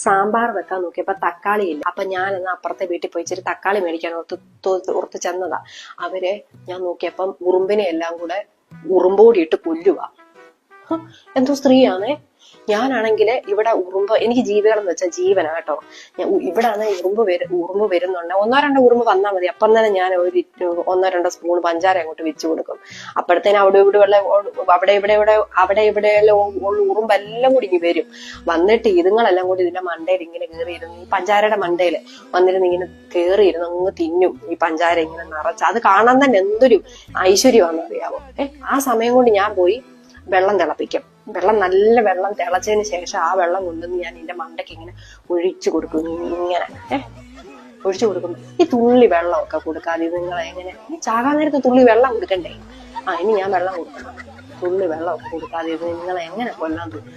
സാമ്പാർ വെക്കാൻ നോക്കിയപ്പോ തക്കാളി ഇല്ല. അപ്പൊ ഞാൻ എന്നാ അപ്പുറത്തെ വീട്ടിൽ പോയി ഇച്ചിരി തക്കാളി മേടിക്കാൻ ഓർത്ത് ചെന്നതാ. അവര് ഞാൻ നോക്കിയപ്പം ഉറുമ്പിനെ എല്ലാം കൂടെ ഉറുമ്പോടി ഇട്ട് കൊല്ലുക. എന്തോ സ്ത്രീയാണേ. ഞാനാണെങ്കില് ഇവിടെ ഉറുമ്പ്, എനിക്ക് ജീവികൾ എന്ന് വെച്ചാൽ ജീവനാ കേട്ടോ. ഇവിടെ ആണെ ഉറുമ്പ് വരുന്നുണ്ട്. 1-2 ഉറുമ്പ് വന്നാൽ മതി, അപ്പം തന്നെ ഞാൻ ഒരു 1-2 സ്പൂൺ പഞ്ചാര അങ്ങോട്ട് വെച്ച് കൊടുക്കും. അപ്പോഴത്തേനും അവിടെ ഇവിടെ ഉറുമ്പെല്ലാം കൂടി ഇങ്ങനെ വരും. വന്നിട്ട് ഇതുങ്ങളെല്ലാം കൂടി ഇതിന്റെ മണ്ടയിൽ ഇങ്ങനെ കയറിയിരുന്നു, ഈ പഞ്ചാരയുടെ മണ്ടയില് വന്നിരുന്ന് ഇങ്ങനെ കയറിയിരുന്നു അങ്ങ് തിന്നും ഈ പഞ്ചാര ഇങ്ങനെ നിറച്ച്. അത് കാണാൻ തന്നെ എന്തൊരു ഐശ്വര്യമാണെന്ന് അറിയാമോ. ആ സമയം കൊണ്ട് ഞാൻ പോയി വെള്ളം തിളപ്പിക്കും. നല്ല വെള്ളം തിളച്ചതിന് ശേഷം ആ വെള്ളം കൊണ്ടുവന്ന് ഞാൻ എന്റെ മണ്ടയ്ക്ക് ഇങ്ങനെ ഒഴിച്ചു കൊടുക്കും. ഇങ്ങനെ ഒഴിച്ചു കൊടുക്കുമ്പോ ഈ തുള്ളി വെള്ളമൊക്കെ കൊടുക്കാതെ നിങ്ങൾ എങ്ങനെ, ഈ ചാകാൻ നേരത്ത് തുള്ളി വെള്ളം കൊടുക്കണ്ടേ? ഇനി ഞാൻ വെള്ളം കൊടുക്കണം. തുള്ളി വെള്ളമൊക്കെ കൊടുക്കാതെ ഇത് നിങ്ങൾ എങ്ങനെ കൊല്ലാൻ തോന്നും?